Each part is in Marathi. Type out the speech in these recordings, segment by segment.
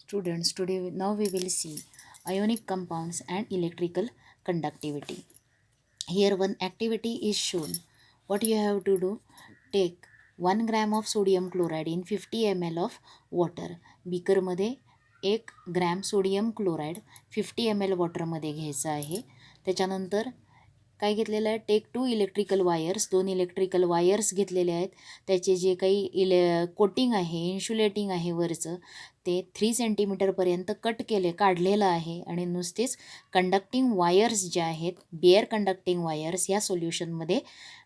Students, now we will see ionic compounds and electrical conductivity. Here one activity is shown. What you have to do, take 1 gram of sodium chloride in 50 ml of water. Beaker मध्ये 1 ग्रॅम सोडियम क्लोराईड 50 ml वॉटरमध्ये घ्यायचं आहे. त्याच्यानंतर काय घेतलेलं आहे, take 2 electrical wires, 2 electrical wires घेतलेले आहेत. त्याचे जे काही कोटिंग आहे, इन्शुलेटिंग आहे वरचं, ते 3 सेंटीमीटरपर्यंत काढलेलं आहे. आणि नुसतेच कंडक्टिंग वायर्स ज्या आहेत, बेअर कंडक्टिंग वायर्स या सोल्युशनमध्ये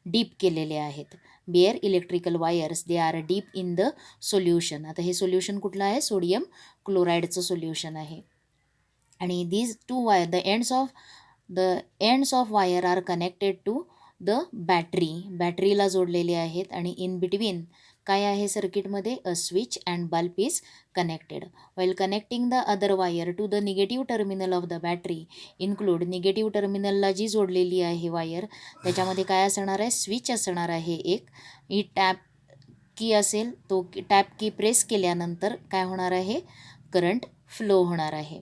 डीप केलेले आहेत. Bare electrical wires they are dip in the solution. आता हे सोल्युशन कुठलं आहे, सोडियम क्लोराईडचं सोल्युशन आहे. आणि these two wire the ends of wire are connected to the बॅटरीला जोडलेले आहेत. आणि इन बिटवीन काय आहे सर्किटमध्ये, a switch and bulb is connected. while connecting the other wire to the negative terminal of the battery include negative टर्मिनलला जी जोडलेली आहे वायर, त्याच्यामध्ये काय असणार आहे, स्विच असणार आहे एक. ही टॅप की असेल, तो टॅप की प्रेस केल्यानंतर काय होणार आहे, करंट फ्लो होणार आहे.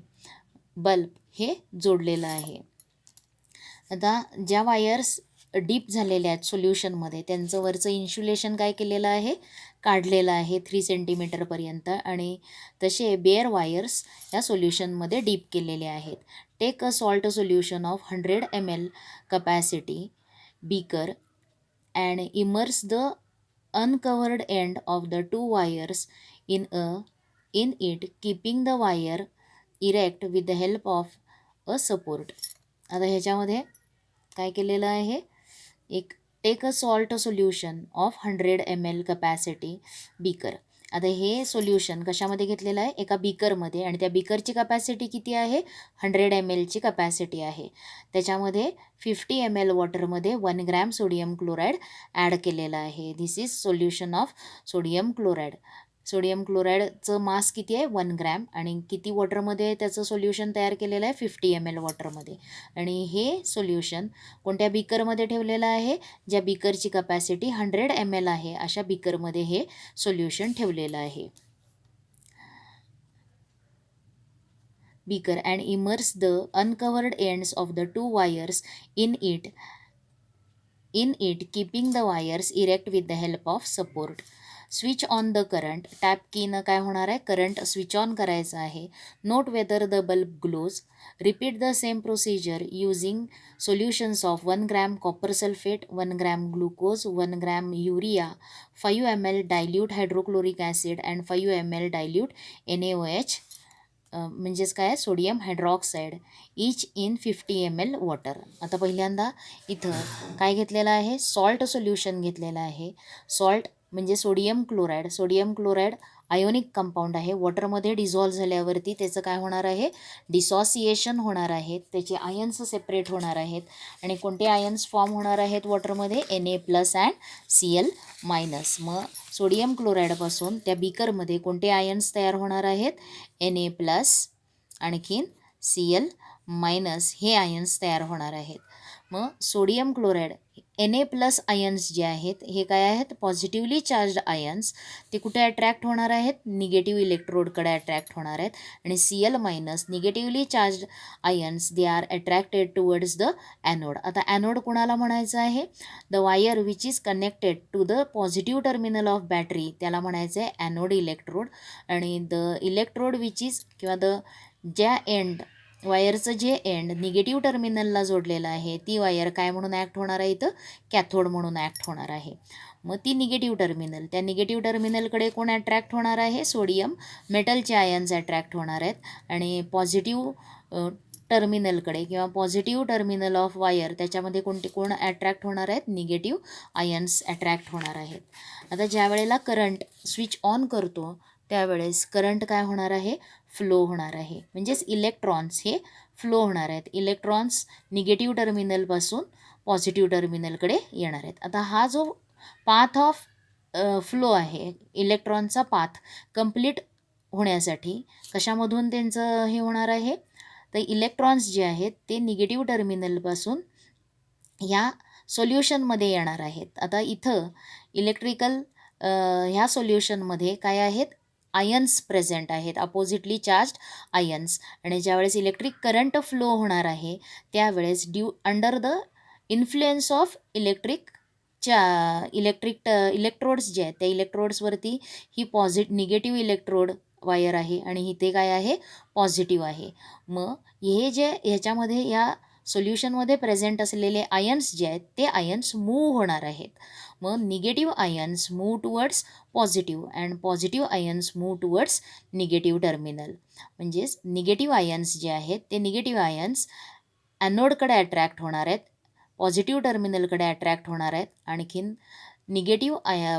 बल्ब हे जोडलेलं आहे. आता ज्या वायर्स डीप झालेल्या आहेत सोल्युशनमध्ये, त्यांचं वरचं इन्शुलेशन काय केलेलं आहे, काढलेलं आहे 3 सेंटीमीटरपर्यंत. आणि तसे बेअर वायर्स या सोल्युशनमध्ये डीप केलेले आहेत. Take a salt solution of 100 ml capacity beaker and immerse the uncovered end of the 2 wires in it keeping the wire erect with the help of a support. आता ह्याच्यामध्ये काय केलेलं आहे, एक take a salt solution of 100 ml capacity beaker. आता हे सोल्युशन कशामध्ये घेतलेलं आहे, एका बीकरमध्ये. आणि त्या बीकरची कपॅसिटी किती आहे, 100 mlची कपॅसिटी आहे. त्याच्यामध्ये 50 ml वॉटरमध्ये 1 ग्रॅम सोडियम क्लोराईड ॲड केलेलं आहे. This is solution of sodium chloride. Sodium क्लोराईडचं मास किती आहे, 1 ग्रॅम. आणि किती वॉटरमध्ये त्याचं सोल्युशन तयार केलेलं आहे, 50 ml वॉटरमध्ये. आणि हे सोल्युशन कोणत्या बीकरमध्ये ठेवलेलं आहे, ज्या बीकरची कपॅसिटी 100 ml आहे, अशा बीकरमध्ये हे सोल्युशन ठेवलेलं आहे. Beaker and immerse the uncovered ends of the 2 wires in it keeping the wires erect with the help of support. Switch on the current, tap कीनं काय होणार आहे, करंट स्विच ऑन करायचं आहे. Note whether the bulb glows. Repeat the same procedure using solutions of 1 gram copper sulphate, 1 gram glucose, 1 gram urea, 5 ml dilute hydrochloric acid and 5 ml dilute NaOH, म्हणजेच काय, sodium hydroxide, each in 50 ml water. आता पहिल्यांदा इथं काय घेतलेलं आहे, सॉल्ट सोल्युशन घेतलेलं आहे. सॉल्ट म्हणजे सोडियम क्लोराईड आयोनिक कंपाऊंड आहे. वॉटरमध्ये डिझॉल्व झाल्यावरती त्याचं काय होणार आहे, डिसॉसिएशन होणार आहे. त्याचे आयन्स सेपरेट होणार आहेत. आणि कोणते आयन्स फॉर्म होणार आहेत वॉटरमध्ये, Na+ अँड Cl-. मग सोडियम क्लोराईडपासून त्या बीकरमध्ये कोणते आयन्स तयार होणार आहेत, Na+, आणखीन Cl- हे आयन्स तयार होणार आहेत. मग सोडियम क्लोराईड Na+ आयन्स जे आहेत, हे काय आहेत, पॉझिटिव्हली चार्ज्ड आयन्स. ते कुठे अट्रॅक्ट होणार आहेत, निगेटिव्ह इलेक्ट्रोडकडे अट्रॅक्ट होणार आहेत. आणि Cl- negatively charged ions they are attracted towards the anode. आता ॲनोड कोणाला म्हणायचं आहे, the wire which is connected to the positive terminal of battery, त्याला म्हणायचं आहे ॲनोड इलेक्ट्रोड. आणि द इलेक्ट्रोड विच इज किंवा ज्या एंड वायरचं जे एंड निगेटिव्ह टर्मिनलला जोडलेलं आहे, ती वायर काय म्हणून ॲक्ट होणार आहे, इथं कॅथोड म्हणून ॲक्ट होणार आहे. मग ती निगेटिव्ह टर्मिनल, त्या निगेटिव्ह टर्मिनलकडे कोण अट्रॅक्ट होणार आहे, सोडियम मेटलचे आयन्स अट्रॅक्ट होणार आहेत. आणि पॉझिटिव्ह टर्मिनलकडे किंवा पॉझिटिव्ह टर्मिनल ऑफ वायर, त्याच्यामध्ये कोण अट्रॅक्ट होणार आहेत, निगेटिव्ह आयन्स अट्रॅक्ट होणार आहेत. आता ज्या वेळेला करंट स्विच ऑन करतो, त्यावेळेस करंट काय होणार आहे, फ्लो होणार आहे. म्हणजेच इलेक्ट्रॉन्स हे फ्लो होणार आहेत. इलेक्ट्रॉन्स निगेटिव्ह टर्मिनलपासून पॉझिटिव्ह टर्मिनलकडे येणार आहेत. आता हा जो पाथ ऑफ फ्लो आहे, इलेक्ट्रॉनचा पाथ कंप्लीट होण्यासाठी कशामधून त्यांचं हे होणार आहे, तर इलेक्ट्रॉन्स जे आहेत ते निगेटिव्ह टर्मिनलपासून ह्या सोल्युशनमध्ये येणार आहेत. आता इथं इलेक्ट्रिकल ह्या सोल्युशनमध्ये काय आहेत, आयन्स प्रेझेंट आहेत, अपोजिटली चार्ज आयन्स. आणि ज्यावेळेस इलेक्ट्रिक करंट फ्लो होणार आहे त्यावेळेस under the influence of electrodes जे आहेत त्या इलेक्ट्रोड्सवरती ही निगेटिव्ह इलेक्ट्रोड वायर आहे आणि इथे काय आहे, पॉझिटिव्ह आहे. मग हे जे ह्याच्यामध्ये या सोल्युशनमध्ये प्रेझेंट असलेले आयन्स जे आहेत ते आयन्स मूव्ह होणार आहेत. मग negative ions move towards positive and positive ions move towards negative terminal. म्हणजेच निगेटिव्ह आयन्स जे आहेत ते निगेटिव्ह आयन्स ॲनोडकडे अट्रॅक्ट होणार आहेत, पॉझिटिव्ह टर्मिनलकडे अट्रॅक्ट होणार आहेत. आणखीन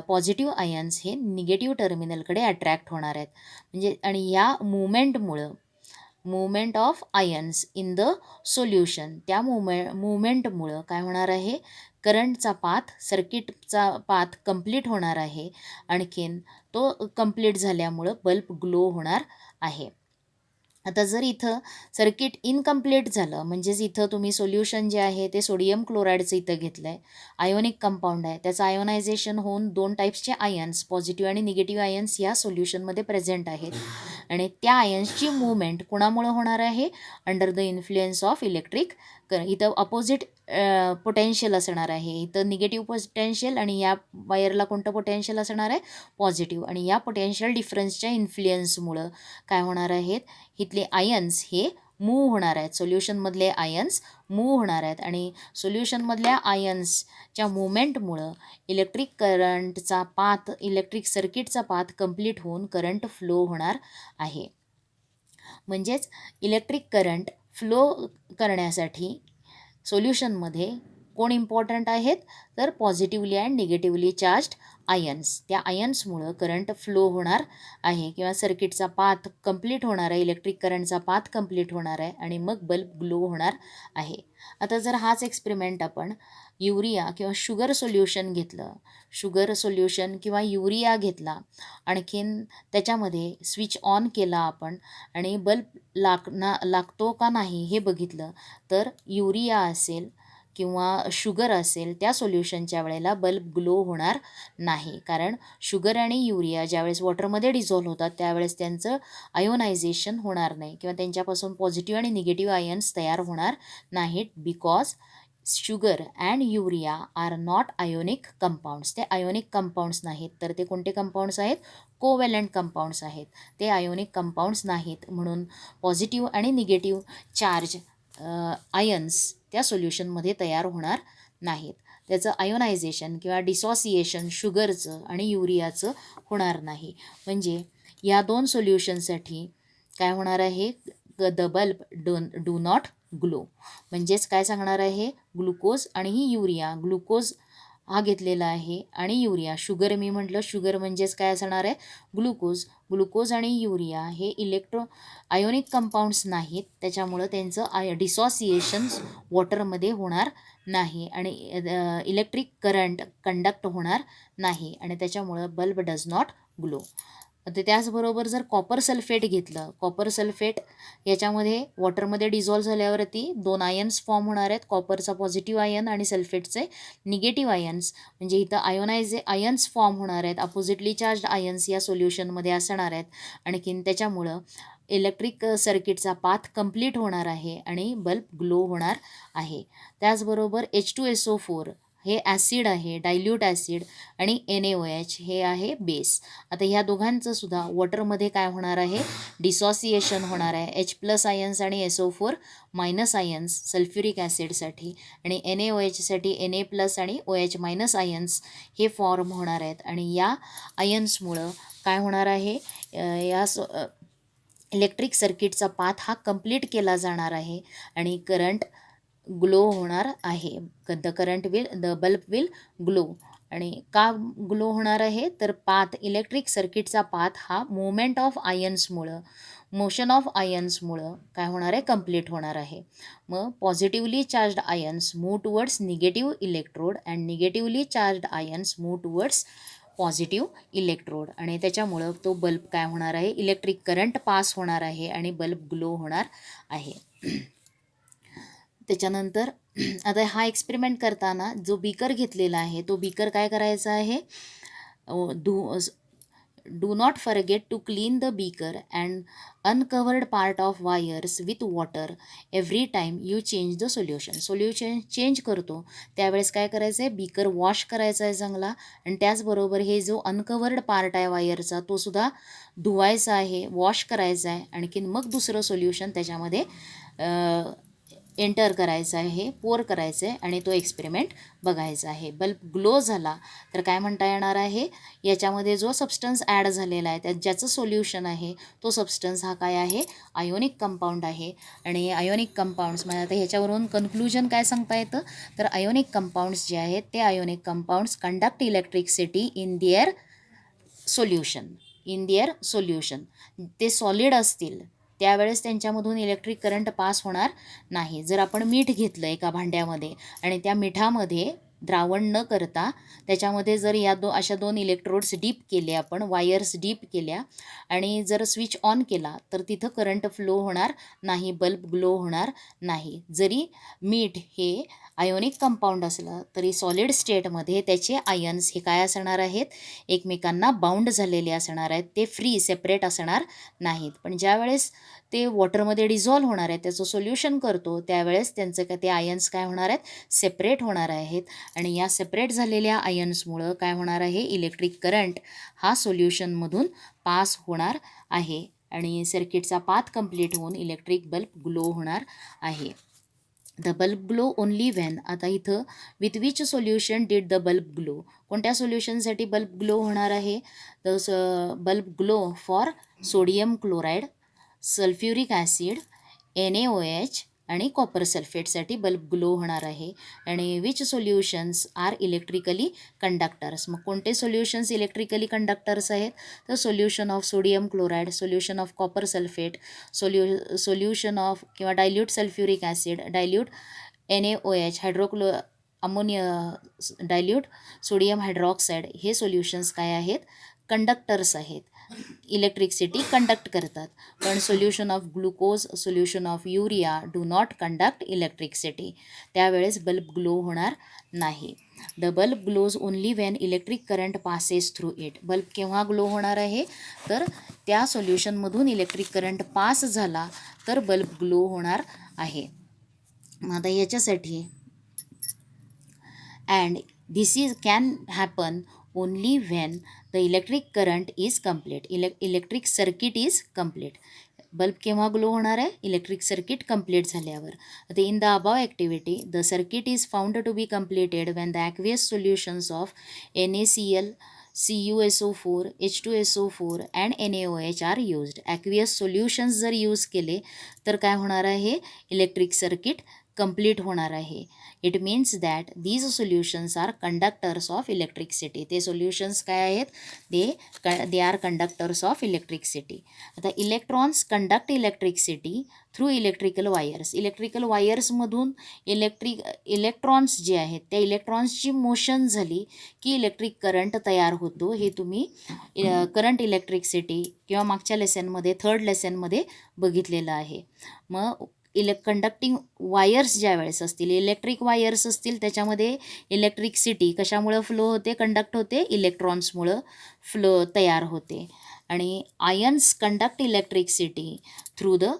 पॉझिटिव्ह आयन्स हे निगेटिव्ह टर्मिनलकडे अट्रॅक्ट होणार आहेत. म्हणजे आणि या movement of ions in the solution, त्या मूवमेंटमुळं काय होणार आहे, सर्किटचा पाथ कंप्लीट होणार आहे. आणखीन तो कंप्लीट झाल्यामुळं बल्ब ग्लो होणार आहे. आता जर इथं सर्किट इनकम्प्लीट झालं, म्हणजेच इथं तुम्ही सोल्युशन जे आहे ते सोडियम क्लोराईडचं इथं घेतलं आहे, आयोनिक कंपाऊंड आहे, त्याचं आयोनायझेशन होऊन 2 टाईप्सचे आयन्स, पॉझिटिव्ह आणि निगेटिव्ह आयन्स या सोल्युशनमध्ये प्रेझेंट आहेत. आणि त्या आयन्सची मूवमेंट कुणामुळं होणार आहे, under the influence of electric इथं अपोजिट पोटेन्शियल असणार आहे, इथं निगेटिव्ह पोटेन्शियल आणि या वायरला कोणतं पोटेन्शियल असणार आहे, पॉझिटिव्ह. आणि या पोटेन्शियल डिफरन्सच्या इन्फ्लुएन्समुळं काय होणार आहेत, इथले आयन्स हे मूव्ह होणार आहेत, सोल्युशनमधले आयन्स मूव्ह होणार आहेत. आणि सोल्युशनमधल्या आयन्सच्या मूवमेंटमुळं इलेक्ट्रिक सर्किटचा पाथ कंप्लीट होऊन करंट फ्लो होणार आहे. म्हणजेच इलेक्ट्रिक करंट फ्लो करण्यासाठी सोल्युशनमध्ये कोण इम्पॉर्टंट आहेत, तर positively and negatively charged ions. त्या आयन्समुळं करंट फ्लो होणार आहे किंवा सर्किटचा पाथ कंप्लीट होणार आहे, इलेक्ट्रिक करंटचा पाथ कंप्लीट होणार आहे आणि मग बल्ब ग्लो होणार आहे. आता जर हाच एक्सपेरिमेंट आपण युरिया किंवा शुगर सोल्युशन किंवा युरिया घेतला, आणखीन त्याच्यामध्ये स्विच ऑन केला आपण आणि बल्ब लागतो का नाही हे बघितलं, तर युरिया असेल किंवा शुगर असेल त्या सोल्युशनच्या वेळेला बल्ब ग्लो होणार नाही. कारण शुगर आणि युरिया ज्यावेळेस वॉटरमध्ये डिझॉल्व्ह होतात त्यावेळेस त्यांचं आयोनायझेशन होणार नाही किंवा त्यांच्यापासून पॉझिटिव्ह आणि निगेटिव्ह आयन्स तयार होणार नाहीत, because sugar and urea are not ionic compounds. ते आयोनिक कंपाऊंड्स नाहीत, तर ते कोणते कंपाऊंड्स आहेत, कोव्हॅलंट कंपाऊंड्स आहेत, ते आयोनिक कंपाऊंड्स नाहीत. म्हणून पॉझिटिव्ह आणि निगेटिव्ह चार्ज आयन्स त्या सोल्युशनमध्ये तयार होणार नाहीत. त्याचं आयोनायझेशन किंवा डिसॉसिएशन शुगरचं आणि युरियाचं होणार नाही. म्हणजे या 2 सोल्युशनसाठी काय होणार आहे, the bulb do not glow. म्हणजेच काय सांगणार आहे, ग्लुकोज आणि युरिया, ग्लुकोज हा घेतलेला आहे आणि युरिया, शुगर मी म्हटलं, शुगर म्हणजेच काय असणार आहे, ग्लुकोज आणि युरिया हे आयोनिक कंपाऊंड्स नाहीत, त्याच्यामुळं त्यांचं डिसॉसिएशन्स वॉटरमध्ये होणार नाही आणि इलेक्ट्रिक करंट कंडक्ट होणार नाही आणि त्याच्यामुळं बल्ब डज नॉट ग्लो. तर त्याचबरोबर जर कॉपर सल्फेट घेतलं, कॉपर सल्फेट याच्यामध्ये वॉटरमध्ये डिझॉल्व्ह झाल्यावरती 2 आयन्स फॉर्म होणार आहेत, कॉपरचा पॉझिटिव्ह आयन आणि सल्फेटचे निगेटिव्ह आयन्स. म्हणजे इथं आयन्स फॉर्म होणार आहेत, अपोजिटली चार्ज्ड आयन्स या सोल्युशनमध्ये असणार आहेत. आणखीन त्याच्यामुळं इलेक्ट्रिक सर्किटचा पाथ कंप्लीट होणार आहे आणि बल्ब ग्लो होणार आहे. त्याचबरोबर H2SO4 हे ॲसिड आहे, डायल्यूट ॲसिड, आणि NaOH हे आहे बेस. आता ह्या दोघांचं सुद्धा वॉटरमध्ये काय होणार आहे, डिसॉसिएशन होणार आहे. H+ आयन्स आणि SO4- आयन्स सल्फ्युरिक ॲसिडसाठी आणि NaOHसाठी Na+ आणि OH- आयन्स हे फॉर्म होणार आहेत. आणि या आयन्समुळं काय होणार आहे, इलेक्ट्रिक सर्किटचा पाथ हा कंप्लीट केला जाणार आहे आणि करंट ग्लो होणार आहे. The bulb will glow. आणि का ग्लो होणार आहे, तर इलेक्ट्रिक सर्किटचा पाथ हा मोशन ऑफ आयन्समुळं काय होणार आहे, कंप्लीट होणार आहे. मग positively charged ions move towards negative electrode and negatively charged ions move towards positive electrode. आणि त्याच्यामुळं तो बल्ब काय होणार आहे, इलेक्ट्रिक करंट पास होणार आहे आणि बल्ब ग्लो होणार आहे. त्याच्यानंतर आता हा एक्सपेरिमेंट करताना जो बीकर घेतलेला आहे तो बीकर काय करायचा आहे, Do not forget to clean the beaker and uncovered part of wires with water every time you change the solution. Solution change करतो त्यावेळेस काय करायचं आहे, बीकर वॉश करायचा आहे चांगला, आणि त्याचबरोबर हे जो अनकवर्ड पार्ट आहे वायरचा तो सुद्धा धुवायचा आहे, वॉश करायचा आहे. आणखीन मग दुसरं सोल्युशन त्याच्यामध्ये एंटर करायचं आहे, पोर करायचं आहे आणि तो एक्सपेरिमेंट बघायचा आहे. बल्ब ग्लो झाला तर काय म्हणता येणार आहे, याच्यामध्ये जो सबस्टन्स ॲड झालेला आहे त्यात ज्याचं सोल्युशन आहे तो सबस्टन्स हा काय आहे, आयोनिक कंपाऊंड आहे. आणि आयोनिक कंपाऊंड्स म्हणजे आता ह्याच्यावरून कन्क्लुजन काय सांगता येतं, तर आयोनिक कंपाऊंड्स जे आहेत ते ionic compounds conduct electricity in their solution. ते सॉलिड असतील त्यावेळेस त्यांच्यामधून इलेक्ट्रिक करंट पास होणार नाही. जर आपण मीठ घेतलं एका भांड्यामध्ये आणि त्या मिठामध्ये द्रावण न करता त्याच्यामध्ये जर अशा दोन इलेक्ट्रोड्स डीप केले, आपण वायर्स डीप केल्या आणि जर स्विच ऑन केला तर तिथं करंट फ्लो होणार नाही, बल्ब ग्लो होणार नाही. जरी मीठ हे आयोनिक कंपाऊंड असलं तरी सॉलिड स्टेटमध्ये त्याचे आयन्स हे काय असणार आहेत, एकमेकांना बाउंड झालेले असणार आहेत, ते फ्री सेपरेट असणार नाहीत. पण ज्यावेळेस ते वॉटरमध्ये डिझॉल्व्ह होणार आहे, त्याचं सोल्युशन करतो त्यावेळेस त्यांचं ते आयन्स काय होणार आहेत, सेपरेट होणार आहेत. आणि या सेपरेट झालेल्या आयन्समुळं काय होणार आहे, इलेक्ट्रिक करंट हा सोल्युशनमधून पास होणार आहे आणि सर्किटचा पाथ कंप्लीट होऊन इलेक्ट्रिक बल्ब ग्लो होणार आहे. The bulb glow only when, आता इथं with which solution did the bulb glow, कोणत्या सोल्युशनसाठी बल्ब ग्लो होणार आहे, the bulb glow for sodium chloride, sulphuric acid, NaOH आणि कॉपर सल्फेटसाठी बल्ब ग्लो होणार आहे. आणि which solutions are electrically conductors, मग कोणते सोल्युशन्स इलेक्ट्रिकली कंडक्टर्स आहेत, तर solution of sodium chloride, solution of copper sulphate, solution of किंवा dilute sulphuric acid, dilute NaOH, ammonia, dilute sodium hydroxide, हे सोल्युशन्स काय आहेत, कंडक्टर्स आहेत, इलेक्ट्रिसिटी कंडक्ट करतात. पण solution of glucose, solution of urea do not conduct electricity, त्यावेळेस बल्ब ग्लो होणार नाही. The bulb glows only when electric current passes through it, bulb केव्हा ग्लो होणार आहे, तर त्या सोल्युशनमधून इलेक्ट्रिक करंट पास झाला तर बल्ब ग्लो होणार आहे. मग आता याच्यासाठी and this can happen only when the electric current is complete, electric circuit is complete. Bulb केव्हा ग्लो होणार आहे, इलेक्ट्रिक सर्किट कंप्लीट झाल्यावर. आता in the above activity the circuit is found to be completed when the aqueous solutions of NaCl, CuSO4, H2SO4 and NaOH are used. Aqueous solutions जर यूज केले तर काय होणार आहे, इलेक्ट्रिक सर्किट कंप्लीट होणार आहे. It means that these solutions are conductors of electricity, ते सोल्युशन्स काय आहेत, they are conductors of electricity. आता electrons conduct electricity through electrical wires, electrical वायर्समधून इलेक्ट्रॉन्स जे आहेत त्या इलेक्ट्रॉन्सची मोशन झाली की इलेक्ट्रिक करंट तयार होतो. हे तुम्ही करंट इलेक्ट्रिसिटी किंवा मागच्या लेसनमध्ये, थर्ड लेसनमध्ये बघितलेलं आहे. मग कंडक्टिंग वायर्स ज्या वेळेस असतील, इलेक्ट्रिक वायर्स असतील, त्याच्यामध्ये इलेक्ट्रिसिटी कशामुळं फ्लो होते, कंडक्ट होते, इलेक्ट्रॉन्समुळं फ्लो तयार होते. आणि ions conduct electricity through a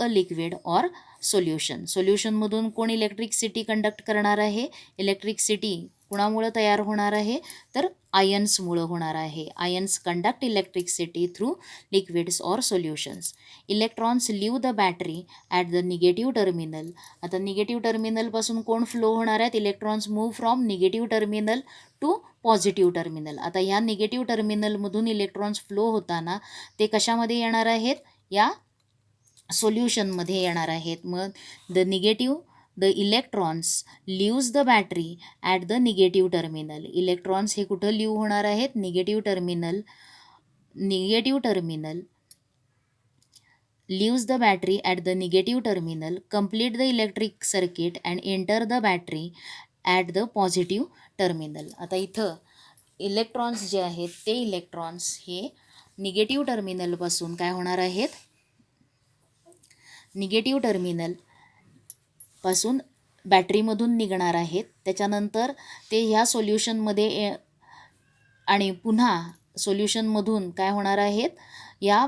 liquid or सोल्युशनमधून कोण इलेक्ट्रिसिटी कंडक्ट करणार आहे, इलेक्ट्रिसिटी कुणामुळं तयार होणार आहे, तर आयन्समुळं होणार आहे. Ions conduct electricity through liquids or solutions. Electrons leave the battery at the negative terminal, आता निगेटिव्ह टर्मिनलपासून कोण फ्लो होणार आहेत, electrons move from negative terminal to positive terminal. आता ह्या निगेटिव्ह टर्मिनलमधून इलेक्ट्रॉन्स फ्लो होताना ते कशामध्ये येणार आहेत, या सोल्युशनमध्ये येणार आहेत. मग the electrons leaves the battery at the negative terminal, electrons हे कुठं लिव्ह होणार आहेत, negative terminal leaves the battery at the negative terminal, complete the electric circuit and enter the battery at the positive terminal. आता इथं इलेक्ट्रॉन्स जे आहेत ते इलेक्ट्रॉन्स हे निगेटिव्ह टर्मिनलपासून काय होणार आहेत, निगेटिव्ह टर्मिनलपासून बॅटरीमधून निघणार आहेत. त्याच्यानंतर ते ह्या सोल्युशनमध्ये आणि पुन्हा सोल्युशनमधून काय होणार आहेत, या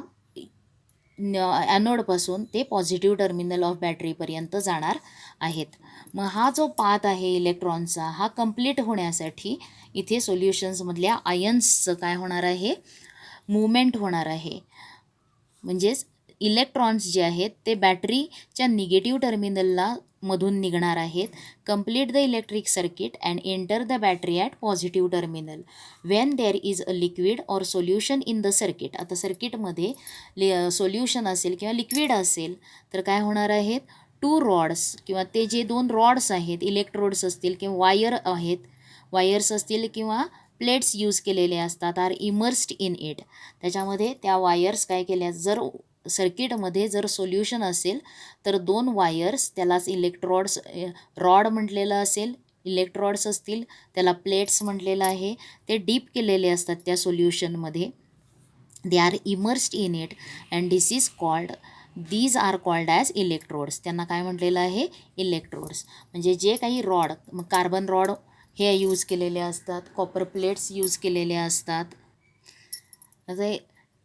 ॲनोडपासून ते पॉझिटिव्ह टर्मिनल ऑफ बॅटरीपर्यंत जाणार आहेत. मग हा जो पाथ आहे इलेक्ट्रॉनचा, हा कंप्लीट होण्यासाठी इथे सोल्युशन्समधल्या आयन्सचं काय होणार आहे, मूवमेंट होणार आहे. म्हणजेच इलेक्ट्रॉन्स जे आहेत ते बॅटरीच्या निगेटिव्ह टर्मिनलला मधून निघणार आहेत. Complete the electric circuit and enter the battery at positive terminal Wien there is a liquid or solution in the circuit. आता सर्किटमध्ये सोल्युशन असेल किंवा लिक्विड असेल तर काय होणार आहेत, 2 रॉड्स किंवा ते जे 2 रॉड्स आहेत, इलेक्ट्रोड्स असतील किंवा वायर्स असतील किंवा प्लेट्स यूज केलेले असतात, आर इमर्स्ड इन इट. त्याच्यामध्ये त्या वायर्स काय केल्या, जर सर्किटमध्ये जर सोल्युशन असेल तर 2 वायर्स, त्यालाच रॉड म्हटलेलं असेल, इलेक्ट्रॉड्स असतील त्याला प्लेट्स म्हटलेलं आहे, ते डीप केलेले असतात त्या सोल्युशनमध्ये. They are immersed in it and these are called as electrodes. त्यांना काय म्हटलेलं आहे, इलेक्ट्रोड्स. म्हणजे जे काही रॉड, कार्बन रॉड हे यूज केलेले असतात, कॉपर प्लेट्स यूज केलेले असतात. आता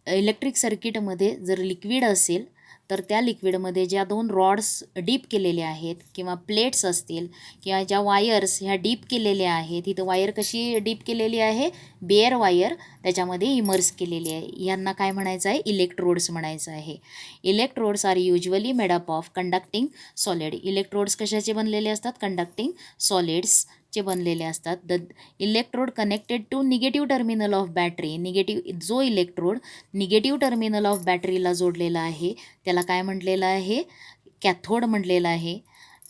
इलेक्ट्रिक सर्किटमध्ये जर लिक्विड असेल तर त्या लिक्विडमध्ये ज्या 2 रॉड्स डीप केलेल्या आहेत किंवा प्लेट्स असतील किंवा ज्या वायर्स ह्या डीप केलेल्या आहेत, इथं वायर कशी डीप केलेली आहे, बेअर वायर त्याच्यामध्ये इमर्स केलेली आहे, यांना काय म्हणायचं आहे, इलेक्ट्रोड्स म्हणायचं आहे. Electrodes are usually made up of conducting solid. Electrodes कशाचे बनलेले असतात, कंडक्टिंग सॉलिड्सचे बनलेले असतात. The electrode connected to negative terminal of battery. जो इलेक्ट्रोड निगेटिव्ह टर्मिनल ऑफ बॅटरीला जोडलेला आहे त्याला काय म्हटलेलं आहे, कॅथोड म्हटलेलं आहे.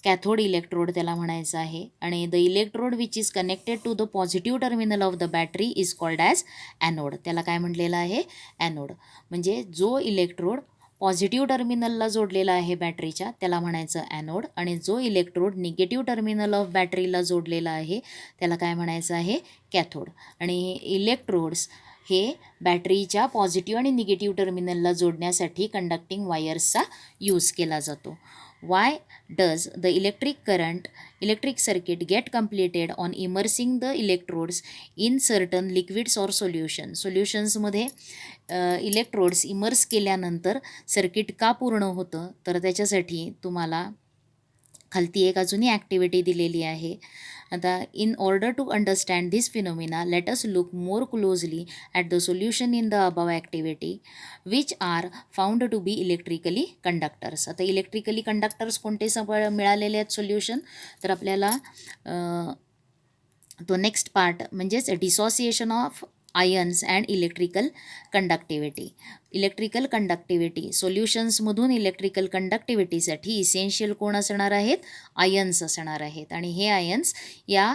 कॅथोड इलेक्ट्रोड त्याला म्हणायचं आहे. आणि the electrode which is connected to the positive terminal of the battery is called as anode. त्याला काय म्हटलेलं आहे, ॲनोड. म्हणजे जो इलेक्ट्रोड पॉझिटिव्ह टर्मिनलला जोडलेला आहे बॅटरीच्या त्याला म्हणायचं ॲनोड, आणि जो इलेक्ट्रोड निगेटिव्ह टर्मिनल ऑफ बॅटरीला जोडलेला आहे त्याला काय म्हणायचं आहे, कॅथोड. आणि इलेक्ट्रोड्स हे बॅटरीच्या पॉझिटिव्ह आणि निगेटिव्ह टर्मिनलला जोडण्यासाठी कंडक्टिंग वायर्सचा यूज केला जातो. Why does the electric circuit get completed on immersing the electrodes in certain liquids or सोल्युशन्समध्ये इलेक्ट्रोड्स इमर्स केल्यानंतर सर्किट का पूर्ण होतं, तर त्याच्यासाठी तुम्हाला खालती एक अजूनही ॲक्टिव्हिटी दिलेली आहे. आता in order to understand this phenomena let us look more closely at the solution in the above activity which are found to be electrically conductors. आता इलेक्ट्रिकली कंडक्टर्स कोणते मिळालेले आहेत सोल्युशन, तर आपल्याला तो नेक्स्ट पार्ट म्हणजेच dissociation of ions and electrical conductivity सोल्युशन्समधून इलेक्ट्रिकल कंडक्टिव्हिटीसाठी इसेन्शियल कोण असणार आहेत, आयन्स असणार आहेत. आणि हे आयन्स या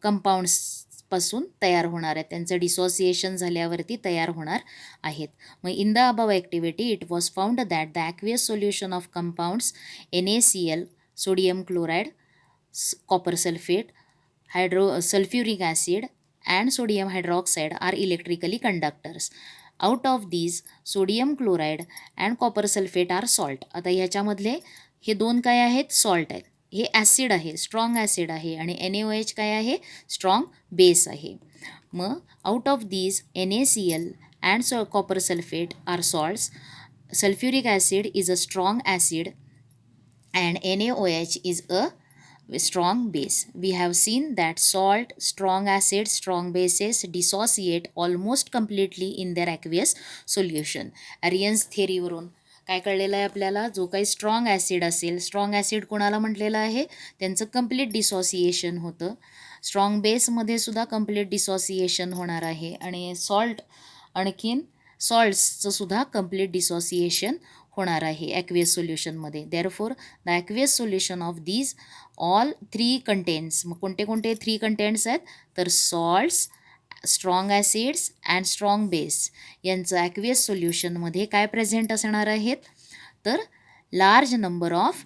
कंपाऊंड्सपासून तयार होणार आहेत, त्यांचं डिसोसिएशन झाल्यावरती तयार होणार आहेत. मग in the above activity it was found that the aqueous solution of compounds NaCl, sodium chloride, copper sulphate, sulfuric acid and sodium hydroxide are electrically conductors. Out of these, sodium chloride and copper sulfate are salt. आता ह्याच्यामधले हे 2 काय आहेत, सॉल्ट आहेत. हे ॲसिड आहे, स्ट्रॉंग ॲसिड आहे. आणि NaOH काय आहे, स्ट्रॉंग बेस आहे. मग out of these NaCl and copper sulfate are salts. Sulfuric acid is a strong acid and NaOH is a strong base. We have seen that salt, strong acids, strong bases dissociate almost completely in their aqueous solution. Arrhenius theoryवरून काय कळलेलं आहे आपल्याला, जो काही स्ट्रॉंग ॲसिड असेल, स्ट्रॉंग ॲसिड कोणाला म्हटलेलं आहे, त्यांचं कंप्लीट डिसोसिएशन होतं. स्ट्रॉंग बेसमध्ये सुद्धा कंप्लीट डिसोसिएशन होणार आहे. आणि सॉल्ट्सचं सुद्धा कंप्लीट डिसोसिएशन होणार आहे ॲक्वियस सोल्युशनमध्ये. Therefore the aqueous solution of these all 3 contents. मग कोणते 3 कंटेंट्स आहेत, तर salts, strong acids and strong base यांचं ॲक्वियस सोल्युशनमध्ये काय प्रेझेंट असणार आहेत, तर large number of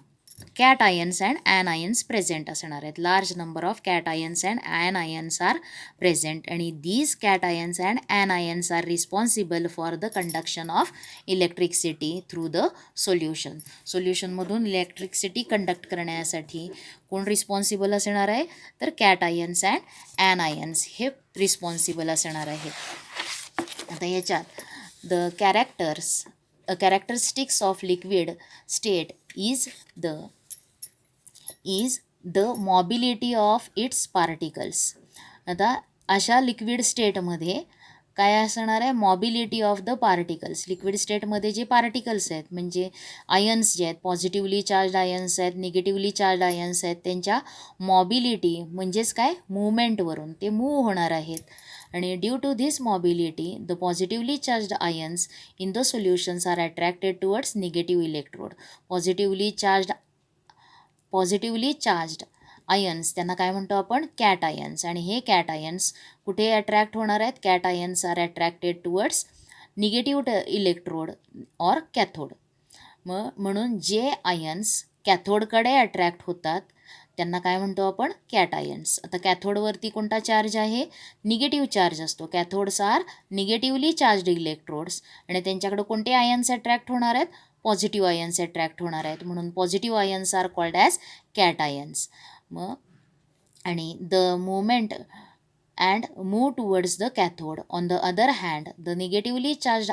cations and anions present असणार आहेत. Large number of cations and anions are present. आणि these cations and anions are responsible for the conduction of electricity through the सोल्युशनमधून electricity conduct करण्यासाठी कोण रिस्पॉन्सिबल असणार आहे, तर कॅट आयन्स अँड ॲनायन्स हे रिस्पॉन्सिबल असणार आहे. आता याच्यात the characteristics of liquid state the is the mobility of its particles. आता अशा लिक्विड स्टेटमध्ये काय असणार आहे, mobility of the particles. Liquid स्टेटमध्ये जे पार्टिकल्स आहेत म्हणजे आयन्स जे आहेत, पॉझिटिव्हली चार्ज आयन्स आहेत, निगेटिव्हली चार्ज आयन्स आहेत, त्यांच्या मॉबिलिटी म्हणजेच काय, मूवमेंटवरून ते मूव्ह होणार आहेत. आणि due to this mobility the positively charged ions in the solutions are attracted towards negative electrode. Positively charged ions त्यांना काय म्हणतो आपण, कॅट आयन्स. आणि हे कॅट आयन्स कुठे अट्रॅक्ट होणार आहेत, cations are attracted towards negative electrode or cathode. म्हणून जे आयन्स कॅथोडकडे अट्रॅक्ट होतात त्यांना काय म्हणतो आपण, कॅट आयन्स. आता कॅथोडवरती कोणता चार्ज आहे, निगेटिव्ह चार्ज असतो. कॅथोड्स आर निगेटिव्हली चार्ज्ड इलेक्ट्रोड्स आणि त्यांच्याकडे कोणते आयन्स अट्रॅक्ट होणार आहेत, पॉझिटिव्ह आयन्स अट्रॅक्ट होणार आहेत. म्हणून positive ions are called as cations. आणि the movement and move towards the cathode. On the other hand, the negatively charged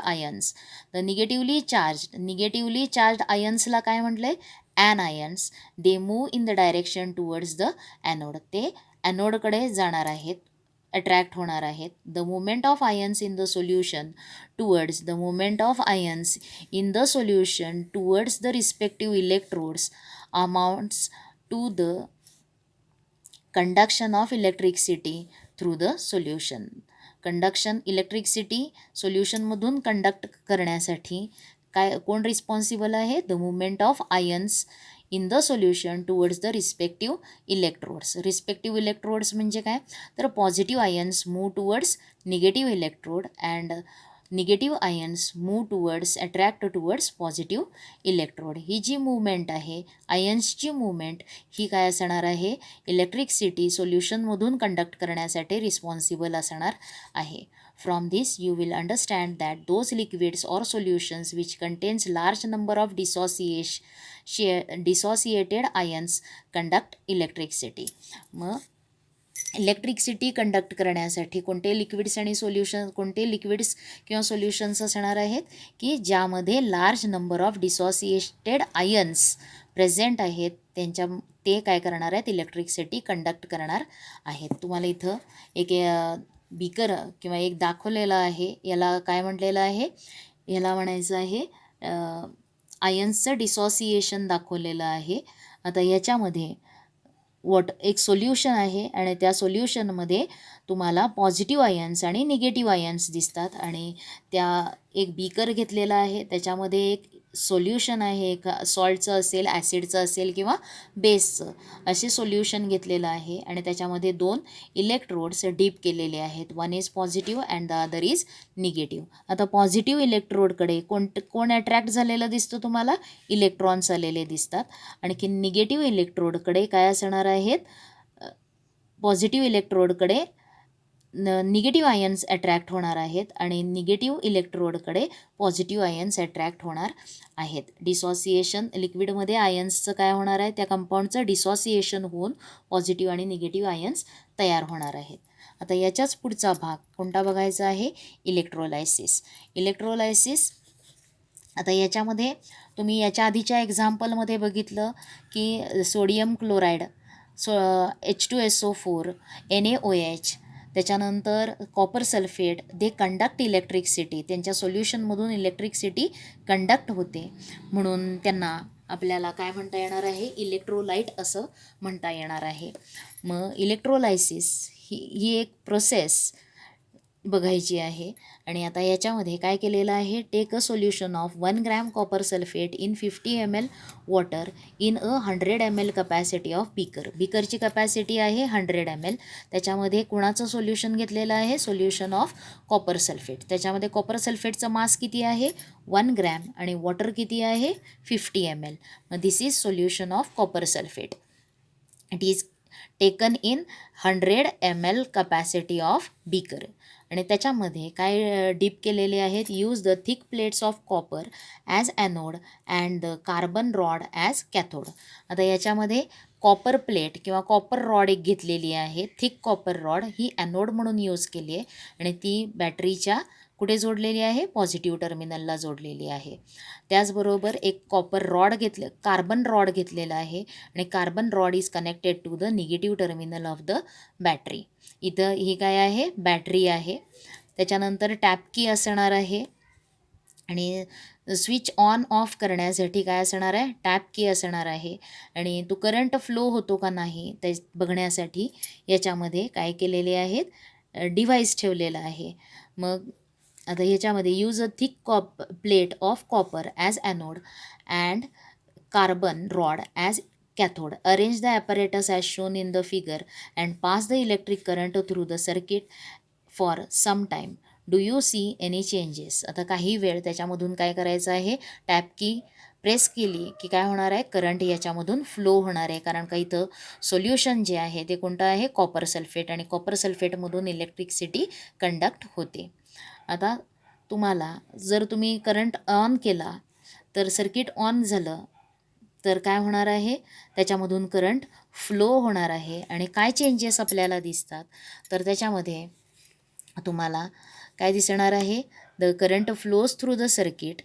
ions ला काय म्हटलंय, anions, they move in the direction towards the anode. ते ॲनोडकडे जाणार आहेत, अट्रॅक्ट होणार आहेत. The movement of ions in the solution towards the respective electrodes amounts to the conduction of electricity through the solution. Electricity सोल्युशनमधून कंडक्ट करण्यासाठी कोण रिस्पॉन्सिबल आहे, the movement of ions in the solution towards the respective electrodes म्हणजे काय, तर positive ions move towards negative electrode and negative ions attract towards positive electrode. ही जी मूवमेंट आहे, आयन्सची मूवमेंट, ही काय असणार आहे, इलेक्ट्रिसिटी सोल्युशनमधून कंडक्ट करण्यासाठी रिस्पॉन्सिबल असणार आहे. From this you will understand that those liquids or solutions which contains large number of dissociated ions conduct electricity. मग इलेक्ट्रिसिटी कंडक्ट करण्यासाठी कोणते लिक्विड्स किंवा सोल्युशन्स असणार आहेत, की ज्यामध्ये large number of dissociated ions present आहेत, ते काय करणार आहेत, इलेक्ट्रिसिटी कंडक्ट करणार आहेत. तुम्हाला इथं एक बीकर किंवा एक दाखवलेलं आहे, याला काय म्हटलेलं आहे, याला म्हणायचं आहे आयन्सचं डिसोसिएशन दाखवलेलं आहे. आता याच्यामध्ये एक सोल्युशन आहे आणि त्या सोल्युशनमध्ये तुम्हाला पॉझिटिव्ह आयन्स आणि निगेटिव्ह आयन्स दिसतात. आणि एक बीकर घेतलेला आहे, त्याच्यामध्ये एक सोल्युशन आहे, सॉल्टचं असेल, ॲसिडचं असेल किंवा बेसचं, असे सोल्युशन घेतलेलं आहे. आणि त्याच्यामध्ये 2 इलेक्ट्रोड्स डीप केलेले आहेत. One is positive and the other is negative. आता पॉझिटिव्ह इलेक्ट्रोडकडे कोण अट्रॅक्ट झालेलं दिसतं तुम्हाला, इलेक्ट्रॉन्स आलेले दिसतात. आणखी निगेटिव्ह इलेक्ट्रोडकडे काय असणार आहेत, पॉझिटिव्ह इलेक्ट्रोडकडे निगेटिव्ह आयन्स अट्रॅक्ट होणार आहेत आणि निगेटिव्ह इलेक्ट्रोडकडे पॉझिटिव्ह आयन्स अट्रॅक्ट होणार आहेत. डिसोसिएशन लिक्विडमध्ये आयन्सचं काय होणार आहे, त्या कंपाऊंडचं डिसोसिएशन होऊन पॉझिटिव्ह आणि निगेटिव्ह आयन्स तयार होणार आहेत. आता याच्याच पुढचा भाग कोणता बघायचा आहे, इलेक्ट्रोलायसिस. आता याच्यामध्ये तुम्ही याच्या आधीच्या एक्झाम्पलमध्ये बघितलं की सोडियम क्लोराईड, H2SO4, NaOH, त्याच्यानंतर copper sulphate, they conduct electricity. त्यांच्या सोल्युशनमधून इलेक्ट्रिसिटी कंडक्ट होते, म्हणून त्यांना आपल्याला काय म्हणता येणार आहे, इलेक्ट्रोलाइट असं म्हणता येणार आहे. मग इलेक्ट्रोलायसिस ही एक प्रोसेस बघायची आहे. आणि आता याच्यामध्ये काय केलेलं आहे, take a solution of 1 gram copper sulphate in 50 ml water in 100 ml capacity of बीकरची कपॅसिटी आहे 100 ml. त्याच्यामध्ये कुणाचं सोल्युशन घेतलेलं आहे, सोल्युशन ऑफ कॉपर सल्फेट. त्याच्यामध्ये कॉपर सल्फेटचं मास किती आहे, 1 ग्रॅम आणि वॉटर किती आहे, 50 ml. मग this is solution of copper sulphate. It is taken in 100 ml capacity of beaker. आणि त्याच्यामध्ये काय डीप केलेले आहेत, use the thick plates of copper as anode and the carbon rod as cathode. आता याच्यामध्ये कॉपर प्लेट किंवा कॉपर रॉड एक घेतलेली आहे, थिक कॉपर रॉड, ही ॲनोड म्हणून यूज केली आहे आणि ती बॅटरीच्या कुठे जोडलेली आहे, पॉझिटिव्ह टर्मिनलला जोडलेली आहे. त्याचबरोबर एक कॉपर रॉड कार्बन रॉड घेतलेला आहे आणि carbon rod is connected to the negative terminal of the battery. इथं ही काय आहे, बॅटरी आहे. त्याच्यानंतर टॅप की असणार आहे आणि स्विच ऑन ऑफ करण्यासाठी काय असणार आहे, टॅप की असणार आहे. आणि तो करंट फ्लो होतो का नाही ते बघण्यासाठी याच्यामध्ये काय केलेले आहेत, डिव्हाइस ठेवलेला आहे. मग आता ह्याच्यामध्ये use a thick plate of copper as anode and carbon rod as cathode. Arrange the apparatus as shown in the figure and pass the electric current through the circuit for some time. Do you see any changes. आता काही वेळ त्याच्यामधून काय करायचं आहे, टॅप की प्रेस केली की काय होणार आहे, करंट याच्यामधून फ्लो होणार आहे. कारण का इथं सोल्युशन जे आहे ते कोणतं आहे, कॉपर सल्फेट, आणि कॉपर सल्फेटमधून इलेक्ट्रिसिटी कंडक्ट होते. आता तुम्हाला जर तुम्ही करंट ऑन केला तर सर्किट ऑन झालं तर काय होणार आहे, त्याच्यामधून करंट फ्लो होणार आहे. आणि काय चेंजेस आपल्याला दिसतात तर त्याच्यामध्ये तुम्हाला काय दिसणार आहे, the current flows through the circuit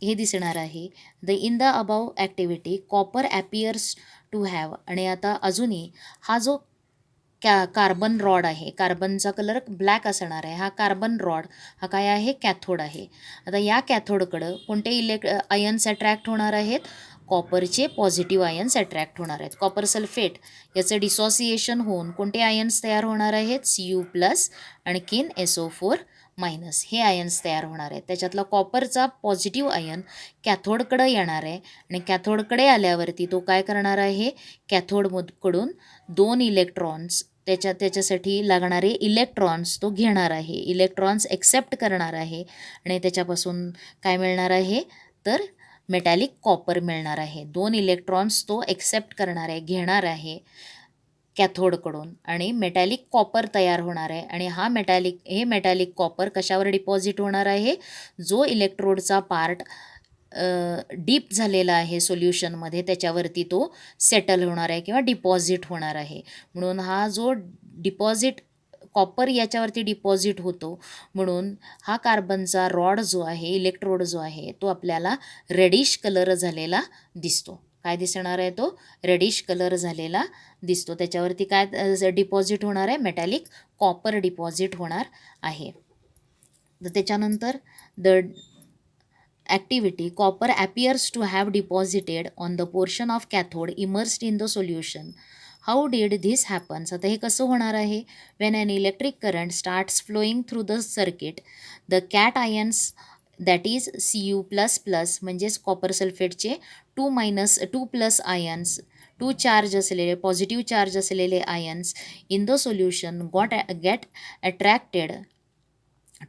हे दिसणार आहे. In the above activity copper appears to have. आणि आता अजूनही हा जो कार्बन रॉड आहे, कार्बनचा कलर ब्लॅक असणार आहे, हा कार्बन रॉड हा काय आहे, कॅथोड आहे. आता या कॅथोडकडं कोणते आयन्स अट्रॅक्ट होणार आहेत, कॉपरचे पॉझिटिव्ह आयन्स अट्रॅक्ट होणार आहेत. कॉपर सल्फेट याचं डिसोसिएशन होऊन कोणते आयन्स तयार होणार आहेत, Cu+ आणखीन SO4- हे आयन्स तयार होणार आहेत. त्याच्यातला कॉपरचा पॉझिटिव्ह आयन कॅथोडकडं येणार आहे आणि कॅथोडकडे आल्यावरती तो काय करणार आहे, कॅथोडकडून 2 इलेक्ट्रॉन्स त्याच्यासाठी लागणारे इलेक्ट्रॉन्स तो घेणार आहे, इलेक्ट्रॉन्स एक्सेप्ट करणार आहे आणि त्याच्यापासून काय मिळणार आहे, तर मेटॅलिक कॉपर मिळणार आहे. 2 इलेक्ट्रॉन्स तो एक्सेप्ट करणार आहे, घेणार आहे कॅथोडकडून आणि मेटॅलिक कॉपर तयार होणार आहे. आणि हे मेटॅलिक कॉपर कशावर डिपॉझिट होणार आहे, जो इलेक्ट्रोडचा पार्ट डीप झालेला आहे सोल्युशनमध्ये त्याच्यावरती तो सेटल होणार आहे किंवा डिपॉझिट होणार आहे. म्हणून हा जो डिपॉझिट कॉपर याच्यावरती डिपॉझिट होतो, म्हणून हा कार्बनचा रॉड जो आहे, इलेक्ट्रोड जो आहे तो आपल्याला रेडिश कलर झालेला दिसतो. काय दिसणार आहे, तो रेडिश कलर झालेला दिसतो. त्याच्यावरती काय डिपॉझिट होणार आहे, मेटॅलिक कॉपर डिपॉझिट होणार आहे. तर त्याच्यानंतर the activity copper appears to have deposited on the portion of cathode immersed in the solution. How did this happen? आता हे कसं होणार आहे, when an electric current starts flowing through the circuit, the cations that is Cu++ म्हणजेच कॉपर सल्फेटचे 2+ आयन्स, 2 चार्ज असलेले पॉझिटिव्ह चार्ज असलेले ions in the solution get attracted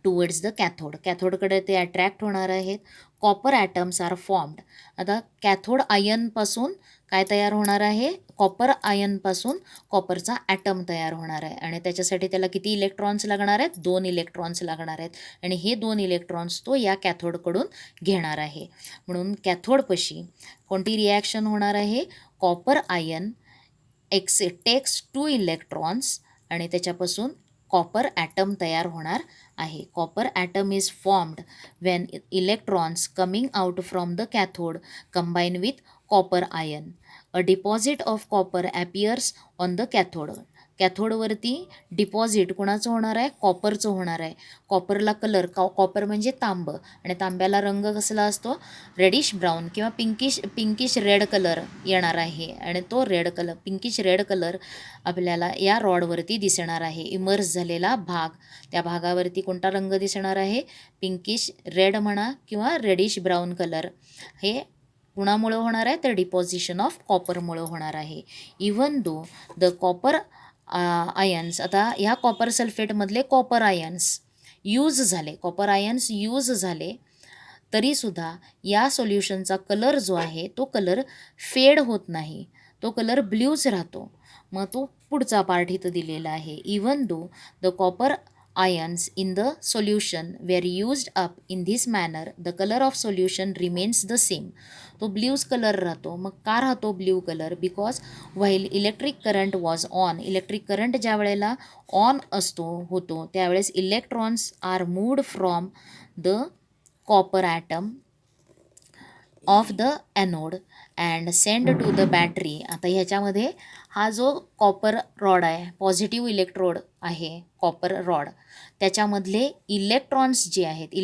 towards the cathode. कॅथोडकडे ते अट्रॅक्ट होणार आहेत. Copper atoms are formed. आता कॅथोड आयनपासून काय तयार होणार आहे, कॉपर आयनपासून कॉपरचा ॲटम तयार होणार आहे आणि त्याच्यासाठी त्याला किती इलेक्ट्रॉन्स लागणार आहेत, 2 इलेक्ट्रॉन्स लागणार आहेत आणि हे 2 इलेक्ट्रॉन्स तो या कॅथोडकडून घेणार आहे. म्हणून कॅथोडपाशी कोणती रिॲक्शन होणार आहे, कॉपर आयन टेक्स 2 इलेक्ट्रॉन्स आणि त्याच्यापासून कॉपर ॲटम तयार होणार आहे. Copper atom is formed when electrons coming out from the cathode combine with copper ion. A deposit of copper appears on the cathode. कॅथोडवरती डिपॉझिट कोणाचं होणार आहे, कॉपरचं होणार आहे. कॉपरला कलर, कॉपर म्हणजे तांब आणि तांब्याला रंग कसला असतो, रेडिश ब्राऊन किंवा पिंकिश रेड कलर येणार आहे आणि तो पिंकिश रेड कलर आपल्याला या रॉडवरती दिसणार आहे. इमर्स झालेला भाग, त्या भागावरती कोणता रंग दिसणार आहे, पिंकिश रेड म्हणा किंवा रेडिश ब्राऊन कलर. हे कुणामुळं होणार आहे, तर डिपॉझिशन ऑफ कॉपरमुळं होणार आहे. Even though the copper ions, आता ह्या कॉपर सल्फेटमधले कॉपर आयन्स यूज झाले तरीसुद्धा या सोल्युशनचा कलर जो आहे तो कलर फेड होत नाही, तो कलर ब्ल्यूच राहतो. मग तो पुढचा पार्ट इथं दिलेला आहे. Even though the copper ions in the solution were used up in this manner, the color of solution remains the same. तो ब्ल्यूज कलर राहतो. मग का राहतो blue colour? Because while electric current was on, electric current ज्या वेळेला ऑन होतो त्यावेळेस electrons are moved from the copper atom of the anode and send to the battery. आता ह्याच्यामध्ये हा जो कॉपर रॉड आहे, पॉझिटिव्ह इलेक्ट्रोड आहे कॉपर रॉड, त्याच्यामधले इलेक्ट्रॉन्स जे आहेत,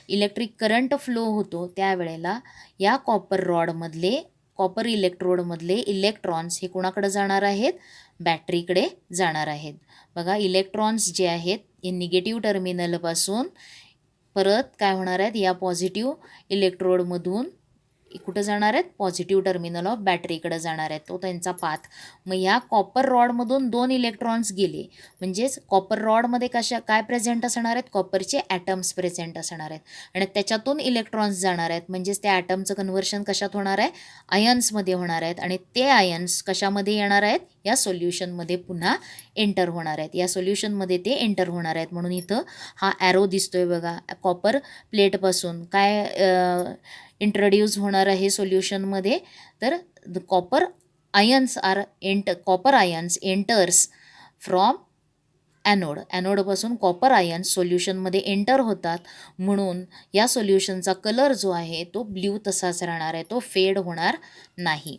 इलेक्ट्रिक करंट फ्लो होतो त्यावेळेला या कॉपर इलेक्ट्रोडमधले इलेक्ट्रॉन्स हे कोणाकडे जाणार आहेत? बॅटरीकडे जाणार आहेत. बघा, इलेक्ट्रॉन्स जे आहेत हे निगेटिव्ह टर्मिनलपासून परत काय होणार आहेत? या पॉझिटिव्ह इलेक्ट्रोडमधून कुठं जाणार आहेत? पॉझिटिव्ह टर्मिनल ऑफ बॅटरीकडे जाणार आहेत. तो त्यांचा पाथ. मग ह्या कॉपर रॉडमधून 2 इलेक्ट्रॉन्स गेले, म्हणजेच कॉपर रॉडमध्ये काय प्रेझेंट असणार आहेत? कॉपरचे ॲटम्स प्रेझेंट असणार आहेत आणि त्याच्यातून इलेक्ट्रॉन्स जाणार आहेत. म्हणजेच त्या ॲटमचं कन्व्हर्शन कशात होणार आहे? आयन्समध्ये होणार आहेत आणि ते आयन्स कशामध्ये येणार आहेत? या सोल्युशनमध्ये पुन्हा एंटर होणार आहेत. या सोल्युशनमध्ये ते एंटर होणार आहेत. म्हणून इथं हा ॲरो दिसतोय बघा. कॉपर प्लेटपासून काय इंट्रोड्यूस होणार आहे सोल्युशनमध्ये? तर the copper ions enters from ॲनोडपासून कॉपर आयन्स सोल्युशनमध्ये एंटर होतात. म्हणून या सोल्युशनचा कलर जो आहे तो ब्ल्यू तसाच राहणार आहे, तो फेड होणार नाही.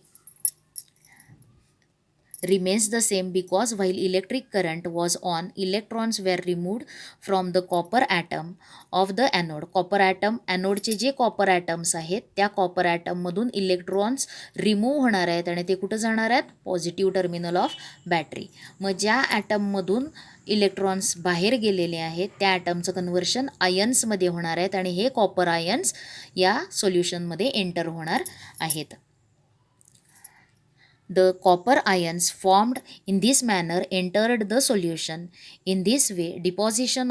remains the same because while electric current was on, electrons were removed from the copper atom of the anode. Copper atom, ॲनोडचे जे कॉपर ॲटम्स आहेत त्या कॉपर ॲटममधून इलेक्ट्रॉन्स रिमूव्ह होणार आहेत आणि ते कुठं जाणार आहेत? Positive terminal of battery. मग ज्या ॲटममधून इलेक्ट्रॉन्स बाहेर गेलेले आहेत त्या ॲटमचं कन्व्हर्शन आयन्समध्ये होणार आहेत आणि हे कॉपर आयन्स या सोल्युशनमध्ये एंटर होणार आहेत. The copper ions formed in this manner entered the solution. In this way, decomposition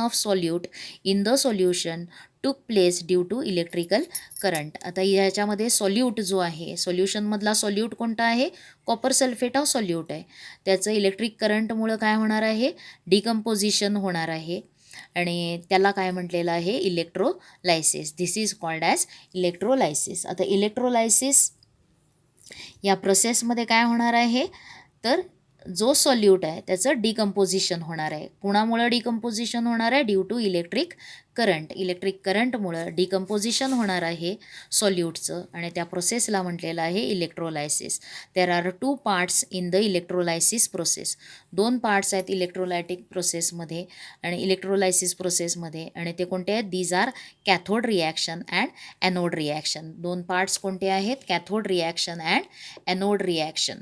of solute in the solution took place due to electrical current. आता ह्याच्यामध्ये सॉल्यूट जो आहे, सोल्युशनमधला सॉल्यूट कोणता आहे? कॉपर सल्फेट ऑफ सॉल्यूट आहे. त्याचं इलेक्ट्रिक करंटमुळं काय होणार आहे? डिकम्पोजिशन होणार आहे आणि त्याला काय म्हटलेलं आहे? Electrolysis. This is called as electrolysis. आता इलेक्ट्रोलायसिस या प्रोसेसमध्ये काय होणार आहे? तर जो सॉल्यूट आहे त्याचं डिकम्पोजिशन होणार आहे. कुणामुळं डिकम्पोजिशन होणार आहे? Due to electric current. Electric करंटमुळं डिकम्पोजिशन होणार आहे सॉल्यूटचं आणि त्या प्रोसेसला म्हटलेलं आहे electrolysis. There are 2 parts in the electrolysis process. 2 parts आहेत इलेक्ट्रोलायटिक प्रोसेसमध्ये आणि इलेक्ट्रोलायसिस प्रोसेसमध्ये आणि ते कोणते आहेत? These are cathode reaction and anode reaction. 2 parts कोणते आहेत? Cathode reaction and anode reaction.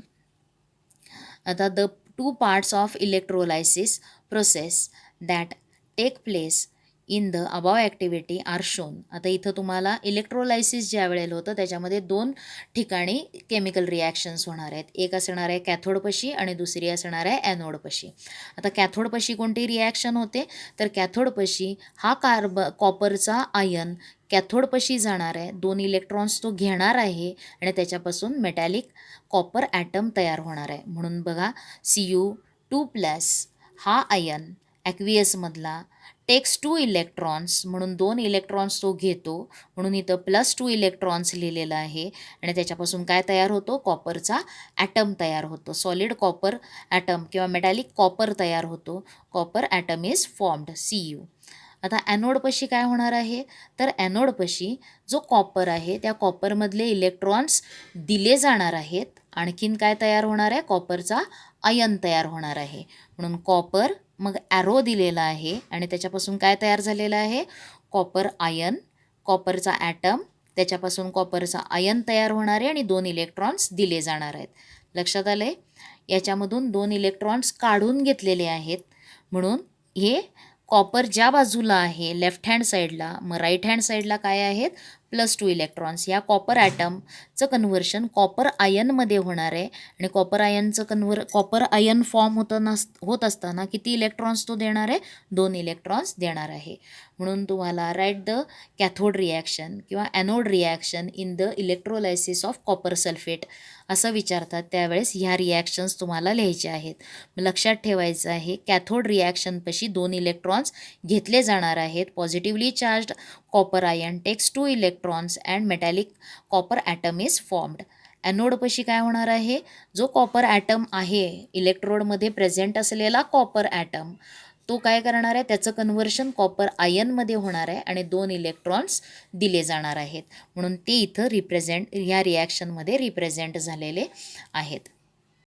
आता the 2 parts of electrolysis process that take place in the above activity are shown. आता इथं तुम्हाला इलेक्ट्रोलायसिस ज्या वेळेला होतं त्याच्यामध्ये 2 ठिकाणी केमिकल रिॲक्शन्स होणार आहेत. एक असणार आहे कॅथोडपाशी आणि दुसरी असणार आहे ॲनोडपाशी. आता कॅथोडपाशी कोणती रिॲक्शन होते? तर कॅथोडपाशी हा कॉपरचा आयन कॅथोडपाशी जाणार आहे, 2 इलेक्ट्रॉन्स तो घेणार आहे आणि त्याच्यापासून मेटॅलिक कॉपर ॲटम तयार होणार आहे. म्हणून बघा Cu2+ हा आयन ॲक्वियसमधला टेक्स 2 इलेक्ट्रॉन्स, म्हणून 2 इलेक्ट्रॉन्स तो घेतो, म्हणून इथं +2 इलेक्ट्रॉन्स लिहिलेलं आहे आणि त्याच्यापासून काय तयार होतो? कॉपरचा ॲटम तयार होतो. सॉलिड कॉपर ॲटम किंवा मेटॅलिक कॉपर तयार होतो. Copper atom is formed Cu. आता ॲनोडपाशी काय होणार आहे? तर ॲनोडपाशी जो कॉपर आहे त्या कॉपरमधले इलेक्ट्रॉन्स दिले जाणार आहेत. आणखीन काय तयार होणार आहे? कॉपरचा आयन तयार होणार आहे. म्हणून कॉपर, मग ॲरो दिलेला आहे आणि त्याच्यापासून काय तयार झालेलं आहे? कॉपर आयन, कॉपरचा ॲटम, त्याच्यापासून कॉपरचा आयन तयार होणार आहे आणि 2 इलेक्ट्रॉन्स दिले जाणार आहेत. लक्षात आलं आहे? याच्यामधून 2 इलेक्ट्रॉन्स काढून घेतलेले आहेत. म्हणून हे कॉपर ज्या बाजूला आहे लेफ्ट हँड साईडला, मग राईट हँड साईडला काय आहेत? +2 इलेक्ट्रॉन्स. या कॉपर ॲटमचं कन्व्हर्शन कॉपर आयनमध्ये होणार आहे आणि कॉपर आयन फॉर्म होत असताना किती इलेक्ट्रॉन्स तो देणार आहे? 2 इलेक्ट्रॉन्स देणार आहे. म्हणून तुम्हाला राईट द कॅथोड रिॲक्शन किंवा anode reaction in the electrolysis of copper sulphate असं विचारतात. त्यावेळेस ह्या रिॲक्शन्स तुम्हाला लिहायच्या आहेत. लक्षात ठेवायचं आहे, कॅथोड रिॲक्शनपाशी 2 इलेक्ट्रॉन्स घेतले जाणार आहेत. Positively charged copper ion takes 2 electrons and metallic copper atom is formed. ॲनोडपाशी काय होणार आहे? जो कॉपर ॲटम आहे, इलेक्ट्रोडमध्ये प्रेझेंट असलेला कॉपर ॲटम, तो काय करणार आहे? त्याचं कन्व्हर्शन कॉपर आयनमध्ये होणार आहे आणि 2 इलेक्ट्रॉन्स दिले जाणार आहेत. म्हणून ते इथं ह्या रिॲक्शनमध्ये रिप्रेझेंट झालेले आहेत.